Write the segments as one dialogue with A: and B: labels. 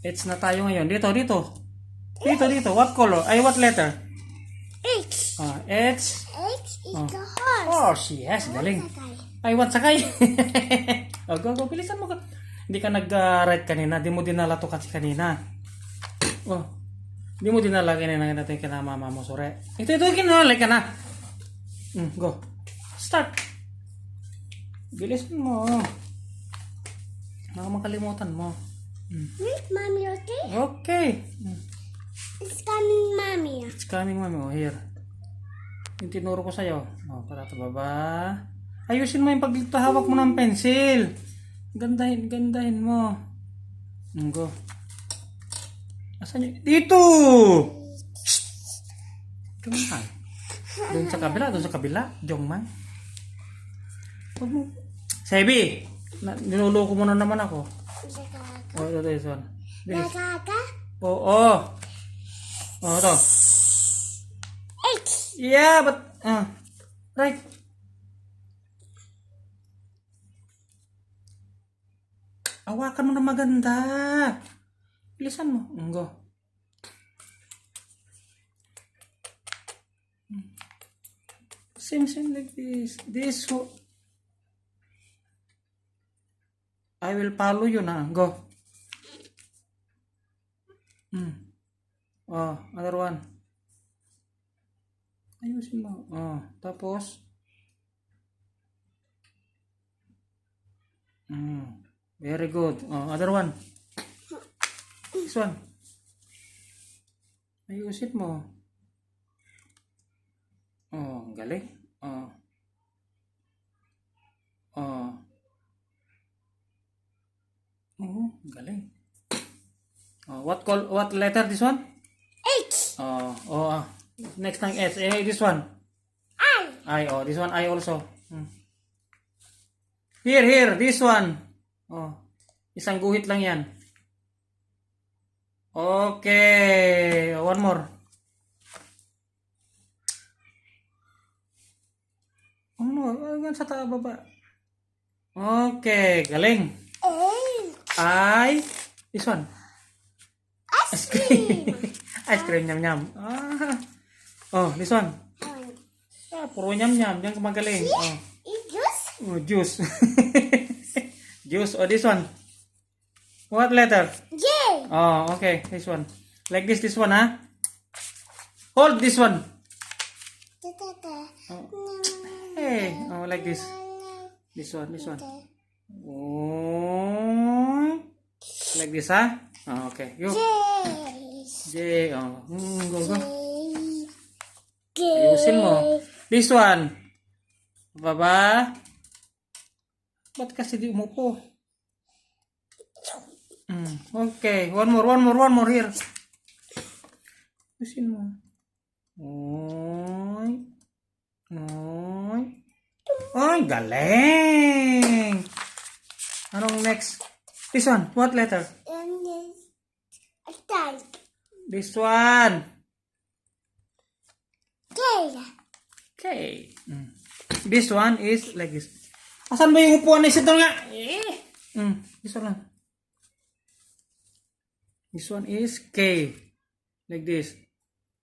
A: H na tayo ngayon. Dito. Dito. What color? Ay, what letter?
B: H.
A: H.
B: H is
A: Oh.
B: the horse.
A: Horse, yes. Galing. Ay, what sakay? Go. Bilisan mo ka. Hindi ka nag-write kanina. Di mo dinala to kasi kanina. Oh. Di mo dinala kanina natin kina mama mo, sore. Ito, kinalay ka na. Go. Start. Bilisan mo. Baka makalimutan mo.
B: Wait, mommy, okay?
A: Okay.
B: It's coming, mommy.
A: It's coming, mami. Oh, here. Yung tinuro ko sa'yo. Oh, para ito baba. Ayusin mo yung paghawak mo ng pencil. Gandahin mo. Go. Asan yun? Dito! Come on. Doon sa kabila. Jongman. Huwag mo. Sebi! Niluloko mo na naman ako. Oh, this one. Bilis.
B: Gaga.
A: Oo. Oh, ito.
B: H.
A: Yeah, but... right. Hawakan mo na maganda. Bilisan mo. Go. Same like this. I will follow you na. Go. Oh, other one. Ayusin mo. Oh, tapos. Very good. Oh, other one. This one. Ayusin mo. Oh, galing. Oh. Galing. Oh, what letter this one?
B: H.
A: Next time S. This one.
B: I.
A: I. This one I also. Here, this one. Oh, isang guhit lang yan. Okay, one more. Hanggang sa baba. Okay, galing.
B: A.
A: This one.
B: Ice cream.
A: Ice cream, nyam. Oh, this one. Puro nyam. Diyan ka magaling.
B: Juice.
A: Oh, juice. Juice. Oh, this one. What letter?
B: J.
A: Oh, okay. This one. Like this one, ha? Hold this one. Hey. Oh, like this. This one. Oh. Like this, ha? Oh, okay. You. J. Oh. Go. Ayusin mo. This one. Baba. Ba't kasi di umupo? Okay. One more here. Ayusin mo. Oy, galing! Anong next? This one. What letter?
B: And this. A tag.
A: This one.
B: K.
A: K. This one is like this. Asan ba yung upuan na ito nga? This one lang. This one is K. Like this.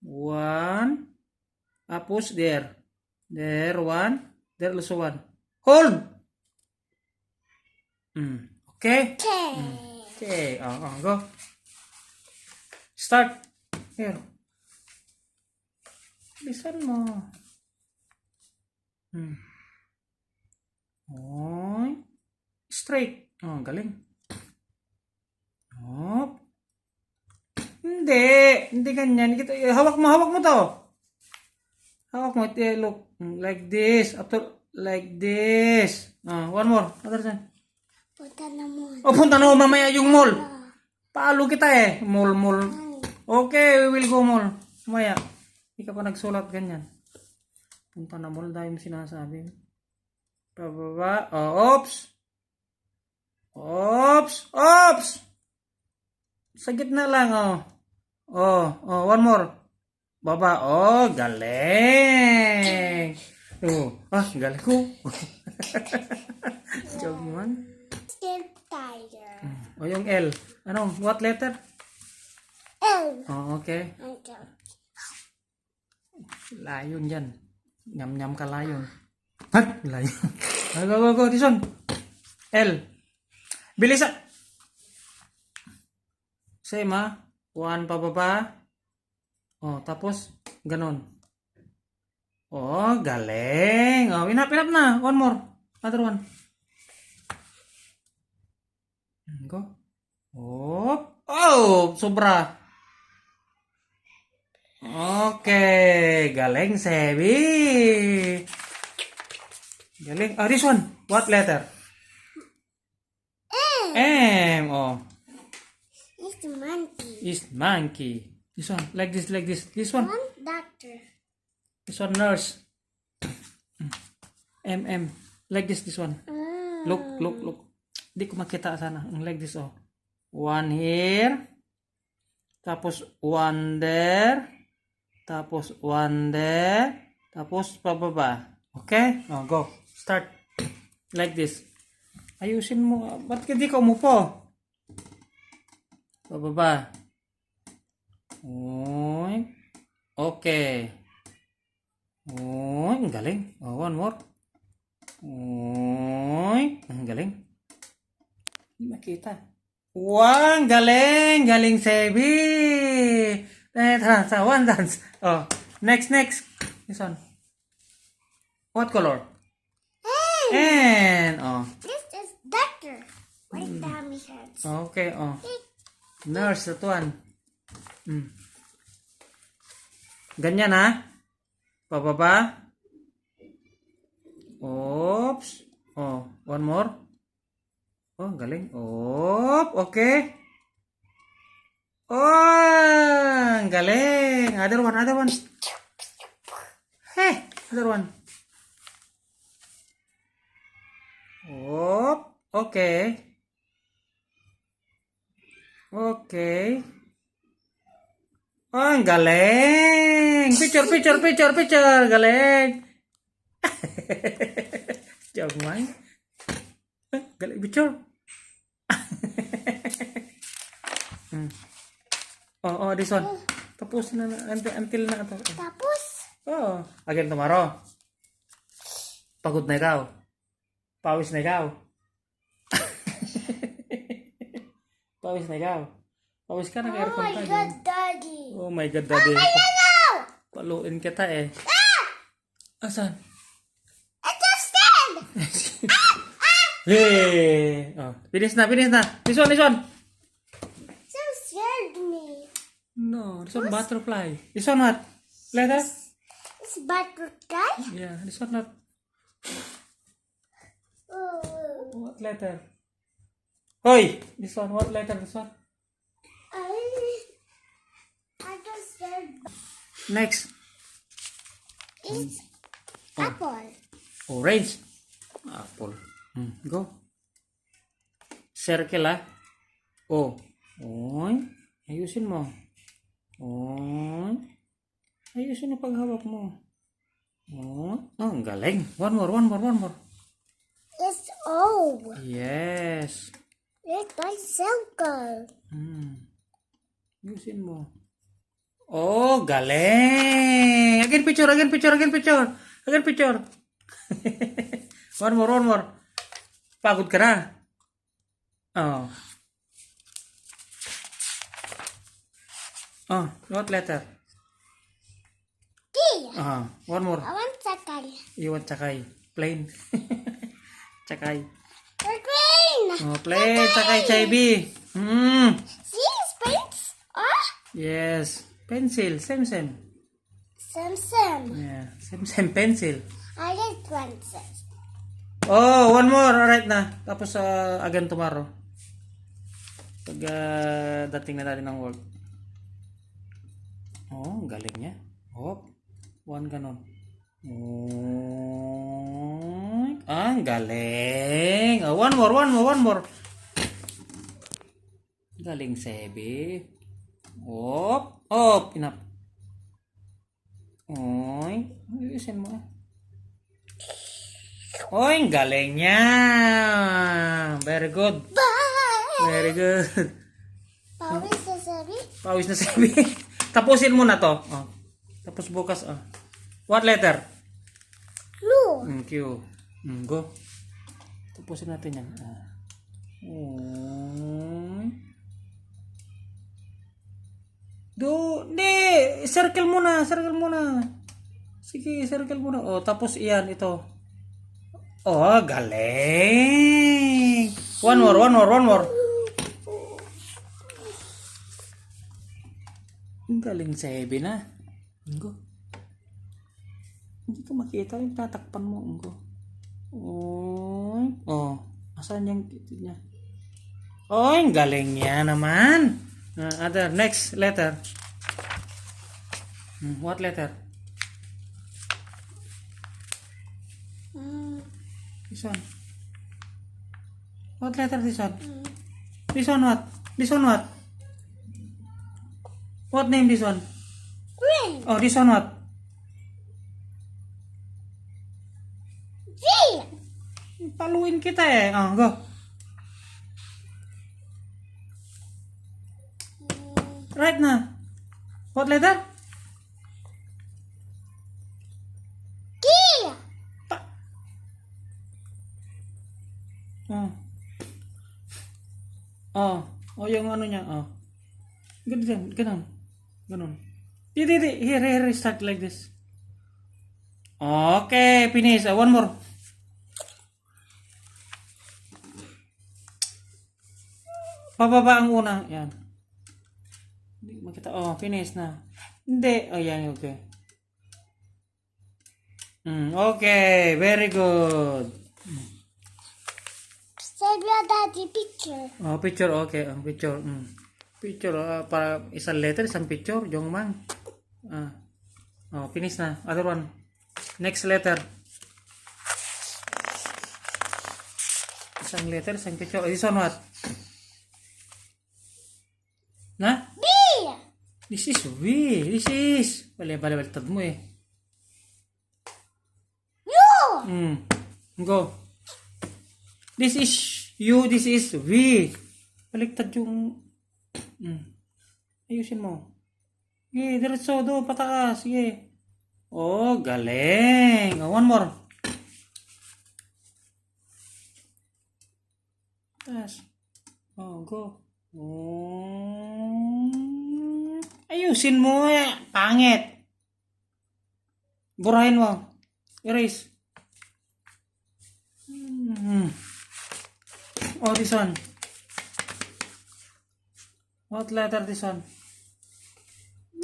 A: One. Tapos there. There one. There also one. Hold! Okay?
B: K.
A: Okay. Go. Start. Here. Listen mo. Oy. Straight. Oh, galing. Oh. Hindi ganyan. Hawak mo to. Hawak mo. Look. Like this. After, like this. One more. Other side.
B: Punta na mo.
A: Punta na mo mamaya yung mall. Paalo kita Mall. Okay, we will go mall. Mamaya. Hindi ka pa nagsulat ganyan. Punta na mall. Dahil sinasabi. Pababa. Oops! Sa gitna lang, one more. Baba. Oh, galing. Galing ko. Joke man.
B: Little tiger.
A: O yung L. Anong? What letter?
B: L.
A: Oh, okay.
B: Okay.
A: Lion yan. Nyam-nyam ka lion. Hat! Lion. Go. This one. L. Bilis ah. Same ah. 1 pababa. Oh, tapos, ganon. Oh, galing. Oh, pinap na. One more. Other one. Go. Oh, sobra. Okay, galing, Sebi. Galing. Oh, this one. What letter? M. Oh,
B: It's monkey.
A: is monkey. This one, like this. This one.
B: One doctor.
A: This one, nurse. M. Like this one. Look. Di ko makita sana. Like this, oh. One here. Tapos one there. Tapos one there. Tapos pababa. Okay? Oh, go. Start. Like this. Ayusin mo. Ba't hindi ka umupo? Pababa. Oy. Okay. Oy, ang galing. Oh, one more. Oy, ang galing. Hindi makita. Wow, ang galing. Galing, Sebi. Tara, one dance. Oh, next. This one. What color? And, oh.
B: This is doctor. White tummy hurts.
A: Okay, oh. Nurse, that one. Ganyan, ha? Pababa. Oops. Oh, one more. Oh, galing. Okay. Oh, ang galing. Other one. Hey, other one. Okay. Okay. Oh, ang galing. Picture. Galing. Joke man. Galing picture. Oh, this one. Tapos na until na ito.
B: Tapos,
A: Oh, again tomorrow. Pagod na ikaw. Pawis na ikaw. Pawis na ikaw. Pawis ka, nag-aircon
B: oh my
A: tayo.
B: God, Daddy.
A: Oh my God, Daddy.
B: Now,
A: Paluin kita eh. Asan?
B: I just stand.
A: Yay! Oh, finish na. This one.
B: So scared me.
A: No, this one butterfly. This one what? Letter?
B: It's butterfly.
A: Yeah, this one not.
B: Oh,
A: What letter? Hoy! This one, what letter? This one?
B: I just said
A: Next.
B: it's apple.
A: Orange. Apple. Go. Circle ah. Oh. Oy. Ayusin mo. Oy. Ayusin ang paghawak mo. Oh, ang galing. One more.
B: It's O.
A: Yes.
B: It's like circle.
A: Ayusin mo. Oh, galing. Again picture. One more. Pagod ka na. Oh. Oh, what letter?
B: T.
A: One more.
B: I want sakal.
A: You want Tsakay. Plain. Tsakay.
B: We're green.
A: Oh, plain. Tsakay, Chaibi.
B: See his paints? Oh,
A: Yes. Pencil. Same.
B: Sam.
A: Yeah. Same pencil.
B: I like princess.
A: Oh, one more. Alright na. Tapos again tomorrow. Pag dating na natin ng work. Oh, galing niya. Oh, one ganon. Oh, ang galing. Oh, one more. Galing, Sebi. Pinap. Oy, ayusin mo. Oh, ang galing niya. Very good.
B: Bye.
A: Very good.
B: Pawis sa sabi.
A: Pawis na sabi. Tapusin mo na to. Oh. Tapos bukas. Oh. What letter?
B: Blue.
A: Q. Go. Tapusin natin yan. Di. Circle muna. Circle muna. Sige, circle muna. Oh, tapos iyan. Ito. Oh, galing. One more. Ang galing sa heavy na. Go. Hindi ko makita yung tatakpan mo. Go. Oh. Asan yung kitid niya? Oh, ang galing niya naman. Other. Next letter. What letter? This one. What letter this one? This one what? This one what? What name this one?
B: Green.
A: Oh, this one what?
B: G.
A: Paluin kita eh. Go. Right na. What letter?
B: G.
A: Oh, yung ano niya. Ganun. Here, start like this. Okay, finish. One more. Pababa ang una. Yan. Hindi makita. Oh, finish na. Hindi. Oh, yan. Okay. Okay, very good.
B: Save your daddy picture.
A: Oh, picture. Okay, picture. Picture. Para isang letter, isang picture. Yung man. Oh, finish na. Other one. Next letter. Isang letter, isang picture. This one what? Na?
B: B.
A: This is V. This is. Baliktad mo eh.
B: U.
A: Go. This is U. This is V. Baliktad yung... Ayusin mo. Sige, diretso. Do, patakas. Sige. Oh, galing. Oh, one more. Taas. Oh, go. Ayusin mo eh. Pangit. Burahin mo. Erase. Oh, this one. What letter this one?
B: B.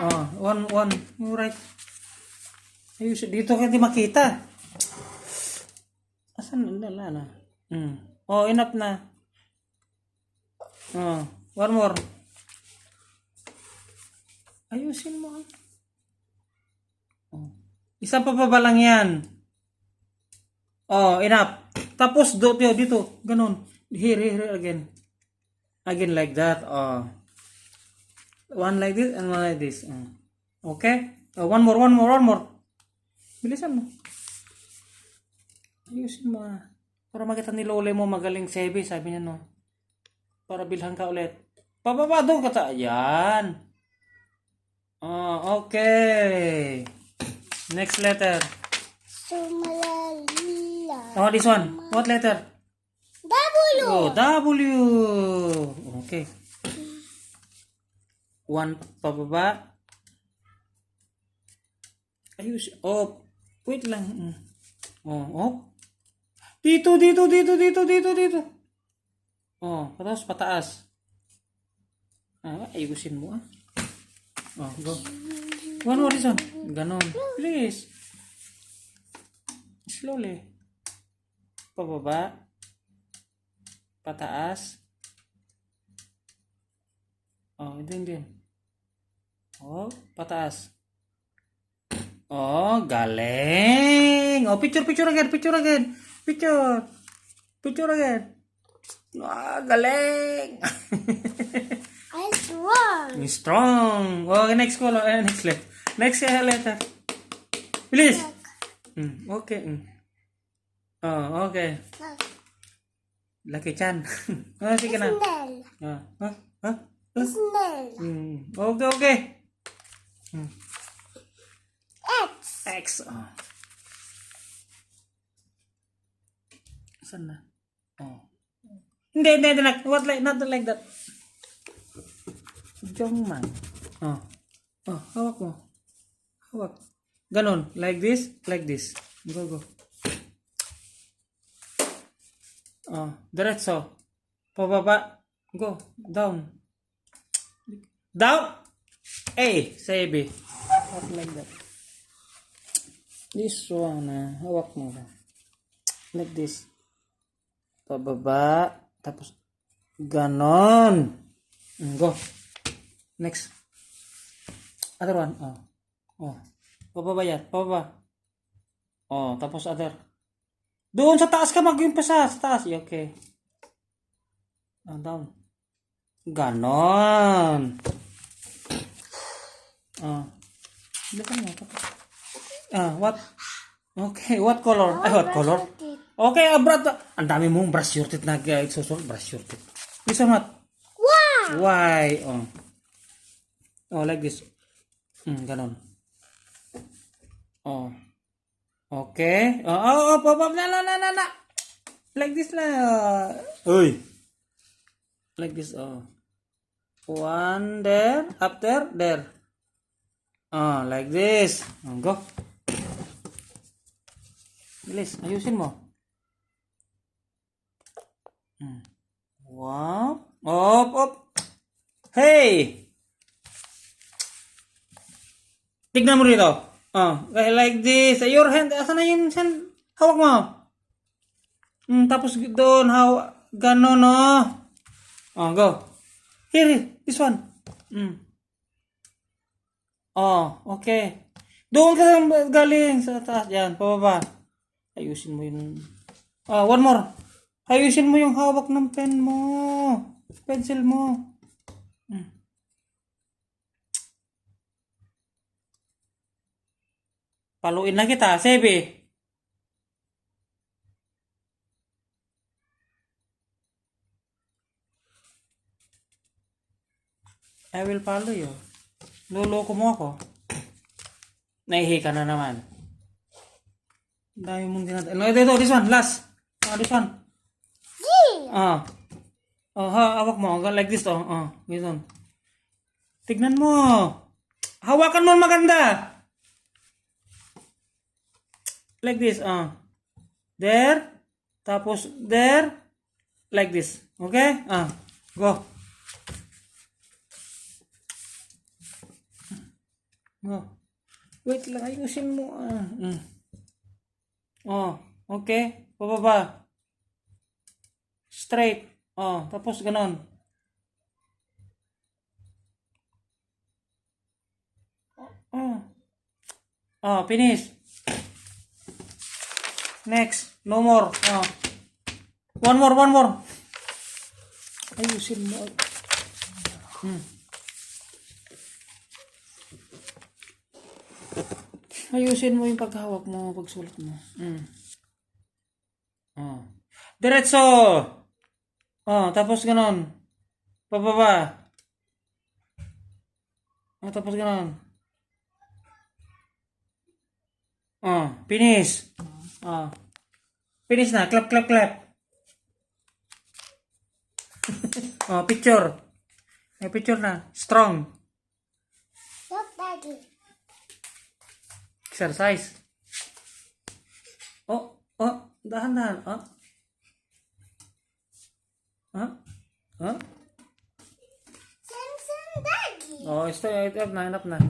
A: Oh, one. You right. Ayusin. Dito ka di makita. Asan? Wala na. Oh, enough na. Oh, one more. Ayusin mo. Oh. Isa pa ba lang yan? Oh, enough. Tapos dito. Ganun. Here again. Again like that. Oh. One like this and one like this. Okay? Oh, one more. Bilisan mo. Ayusin mo. Para makita ni Lole mo magaling sabi niya no. Para bilhan ka ulit. Pababa doon ka ta. Ayan. Okay. Next letter.
B: Sumalalila.
A: Oh, this one. What letter?
B: W.
A: Oh, W. Okay. One pababa. Ayos. Oh, wait lang. Oh. Dito. Oh, pataas. Ayusin mo Oh, go. One more reason. Ganon. Please. Slowly. Pababa. Pataas. Oh, din. Oh, pataas. Oh, galing. Oh, picture again. Picture again. Galing.
B: I'm strong.
A: Strong. Oh, next color. Next letter. Next letter. Please. Okay. Oh, okay.
B: Look.
A: Lucky Chan. Oh, sige na.
B: Snail.
A: Ah.
B: Snail.
A: Okay, okay.
B: X.
A: X. Oh. Saan na? Oh. Hindi. Not like that. Jongman. Oh. Oh, hawak mo. Hawak. Ganon. Like this. Go. Oh, diretso. Pababa. Go. Down. A. Say B. Not like that. This one. Hawak mo. Like this. Pababa. Tapos. Ganon. Go. Next. Other one. Oh. Pababa yan. Pababa. Oh, tapos other. Doon sa taas ka mag-umpisa. Sa taas. Okay. Down. Ganon. Bilisan mo. What? Okay, what color? What color? Okay, Brad. Ang dami mong brush your teeth na susunod. Brush your teeth. This one what?
B: Wow.
A: Why? Like this. Ganon. Okay. Pop. Na. Like this lah. Uy. Like this. One there. Up there. Like this. Go. Bilis. Ayusin mo. Wow. Up. Hey. Tignan mo rito. Like this. Your hand. Asan na yung hand? Hawak mo. Tapos doon. Ganon, go. Here. This one. Okay. Doon ka galing sa taas. Yan. Pababa. Ayusin mo yun. One more. Ayusin mo yung hawak ng pen mo. Pencil mo. Paluin na kita, Sebi. I will follow you. Luloko mo ako. Naihi ka na naman. Dami mong dinadala. No, ito, this one, last. This one.
B: G.
A: Hawak mo. Like this, Ganun. Tignan mo. Hawakan mo maganda. Like this, there, tapos there, like this, okay? Go. Wait lang, ayusin mo. Okay, pababa. Straight, tapos ganon. Finish. Next. No more. One more. Ayusin mo. Ayusin mo yung paghawak mo, pagsulat mo. Diretso. Tapos ganon. Pababa. Tapos ganon. Finish. Finish na. Clap. Picture. May picture na. Strong.
B: Look, Daddy.
A: Exercise. Dahan-dahan.
B: Samson, Daddy.
A: Ito, enough na.